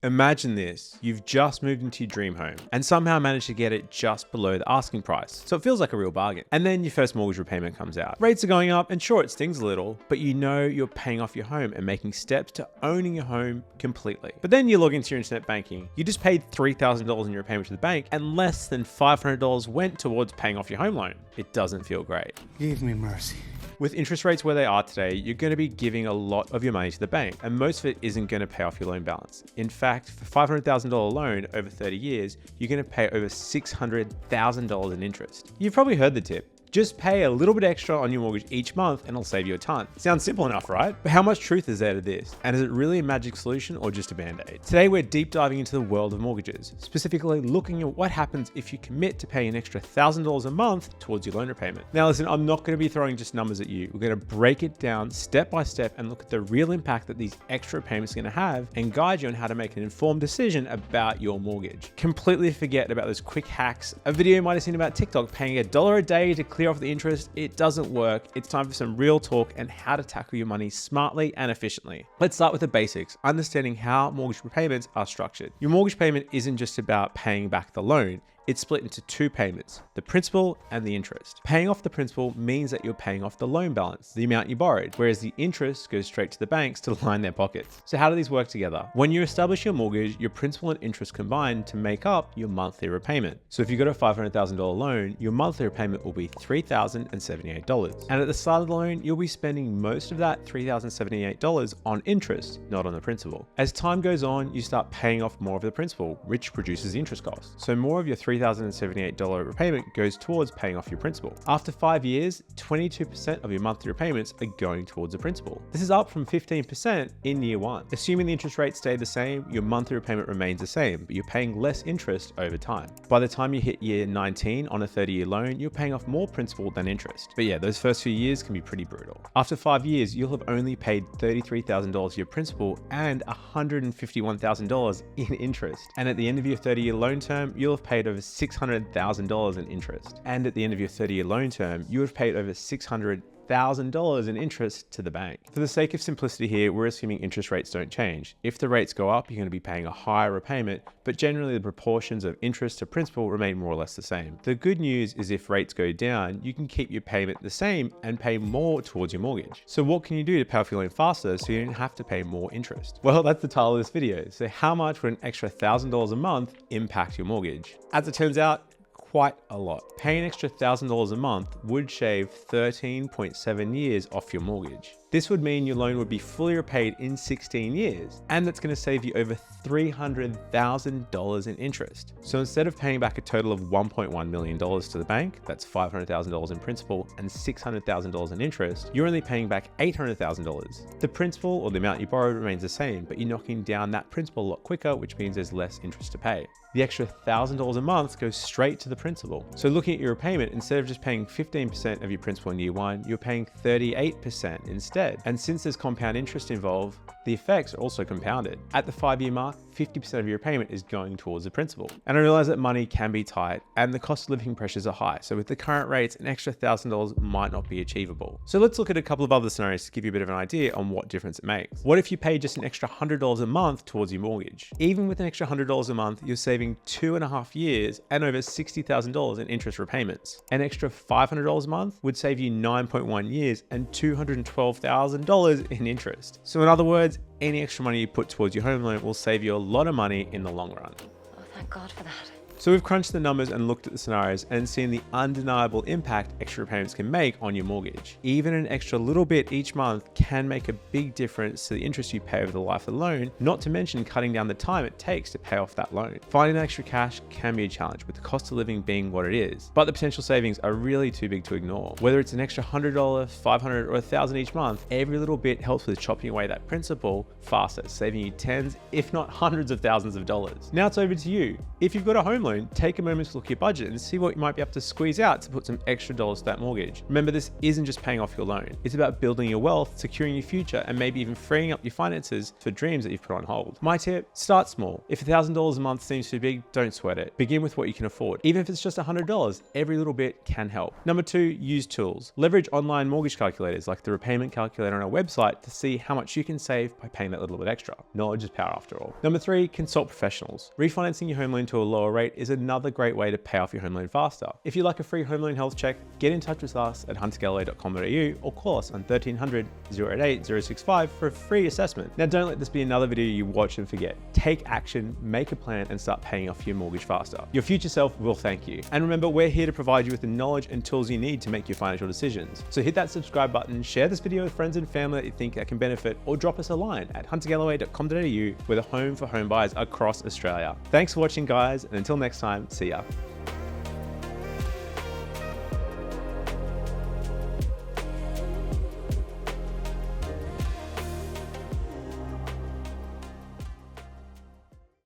Imagine this, you've just moved into your dream home and somehow managed to get it just below the asking price, so it feels like a real bargain. And then your first mortgage repayment comes out. Rates are going up and sure, it stings a little, but you know you're paying off your home and making steps to owning your home completely. But then you log into your internet banking, you just paid $3,000 in your repayment to the bank and less than $500 went towards paying off your home loan. It doesn't feel great. Give me mercy. With interest rates where they are today, you're going to be giving a lot of your money to the bank, and most of it isn't going to pay off your loan balance. In fact, for a $500,000 loan over 30 years, you're going to pay over $600,000 in interest. You've probably heard the tip. Just pay a little bit extra on your mortgage each month and it'll save you a ton. Sounds simple enough, right? But how much truth is there to this? And is it really a magic solution or just a band-aid? Today, we're deep diving into the world of mortgages, specifically looking at what happens if you commit to paying an extra $1,000 a month towards your loan repayment. Now listen, I'm not going to be throwing just numbers at you. We're going to break it down step by step and look at the real impact that these extra payments are going to have and guide you on how to make an informed decision about your mortgage. Completely forget about those quick hacks. A video you might have seen about TikTok paying $1 a day to clear off the interest. It doesn't work. It's time for some real talk and how to tackle your money smartly and efficiently. Let's start with the basics, understanding how mortgage repayments are structured. Your mortgage payment isn't just about paying back the loan. It's split into two payments, the principal and the interest. Paying off the principal means that you're paying off the loan balance, the amount you borrowed, whereas the interest goes straight to the banks to line their pockets. So how do these work together? When you establish your mortgage, your principal and interest combine to make up your monthly repayment. So if you've got a $500,000 loan, your monthly repayment will be $3,078. And at the start of the loan, you'll be spending most of that $3,078 on interest, not on the principal. As time goes on, you start paying off more of the principal, which reduces the interest cost. So more of your $3,078 repayment goes towards paying off your principal. After 5 years, 22% of your monthly repayments are going towards the principal. This is up from 15% in year one. Assuming the interest rate stayed the same, your monthly repayment remains the same, but you're paying less interest over time. By the time you hit year 19 on a 30-year loan, you're paying off more principal than interest. But yeah, those first few years can be pretty brutal. After 5 years, you'll have only paid $33,000 of your principal and $151,000 in interest. And at the end of your 30-year loan term, you'll have paid over $600,000 in interest. And at the end of your 30-year loan term, you have paid over $600,000 in interest to the bank. For the sake of simplicity here, we're assuming interest rates don't change. If the rates go up, you're going to be paying a higher repayment, but generally the proportions of interest to principal remain more or less the same. The good news is if rates go down, you can keep your payment the same and pay more towards your mortgage. So what can you do to pay off your loan faster so you don't have to pay more interest? Well, that's the title of this video. So how much would an extra $1,000 a month impact your mortgage? As it turns out, quite a lot. Paying an extra $1,000 a month would shave 13.7 years off your mortgage. This would mean your loan would be fully repaid in 16 years, and that's going to save you over $300,000 in interest. So instead of paying back a total of $1.1 million to the bank, that's $500,000 in principal and $600,000 in interest, you're only paying back $800,000. The principal or the amount you borrowed remains the same, but you're knocking down that principal a lot quicker, which means there's less interest to pay. The extra $1,000 a month goes straight to the principal. So looking at your repayment, instead of just paying 15% of your principal in year one, you're paying 38% instead. And since there's compound interest involved, the effects are also compounded. At the 5-year mark, 50% of your repayment is going towards the principal. And I realize that money can be tight and the cost of living pressures are high. So with the current rates, an extra $1,000 might not be achievable. So let's look at a couple of other scenarios to give you a bit of an idea on what difference it makes. What if you pay just an extra $100 a month towards your mortgage? Even with an extra $100 a month, you're saving 2.5 years and over $60,000 in interest repayments. An extra $500 a month would save you 9.1 years and $212,000 in interest. So in other words, any extra money you put towards your home loan will save you a lot of money in the long run. Oh, thank God for that. So we've crunched the numbers and looked at the scenarios and seen the undeniable impact extra repayments can make on your mortgage. Even an extra little bit each month can make a big difference to the interest you pay over the life of the loan, not to mention cutting down the time it takes to pay off that loan. Finding that extra cash can be a challenge, with the cost of living being what it is, but the potential savings are really too big to ignore. Whether it's an extra $100, $500, or $1,000 each month, every little bit helps with chopping away that principal faster, saving you tens, if not hundreds of thousands of dollars. Now it's over to you. If you've got a home loan, take a moment to look at your budget and see what you might be able to squeeze out to put some extra dollars to that mortgage. Remember, this isn't just paying off your loan. It's about building your wealth, securing your future, and maybe even freeing up your finances for dreams that you've put on hold. My tip, start small. If $1,000 a month seems too big, don't sweat it. Begin with what you can afford. Even if it's just $100, every little bit can help. Number 2, use tools. Leverage online mortgage calculators like the repayment calculator on our website to see how much you can save by paying that little bit extra. Knowledge is power after all. Number 3, consult professionals. Refinancing your home loan to a lower rate is another great way to pay off your home loan faster. If you'd like a free home loan health check, get in touch with us at huntergalloway.com.au or call us on 1300 088 065 for a free assessment. Now, don't let this be another video you watch and forget. Take action, make a plan, and start paying off your mortgage faster. Your future self will thank you. And remember, we're here to provide you with the knowledge and tools you need to make your financial decisions. So hit that subscribe button, share this video with friends and family that you think that can benefit, or drop us a line at huntergalloway.com.au. We're the home for home buyers across Australia. Thanks for watching, guys, and until next time, see ya.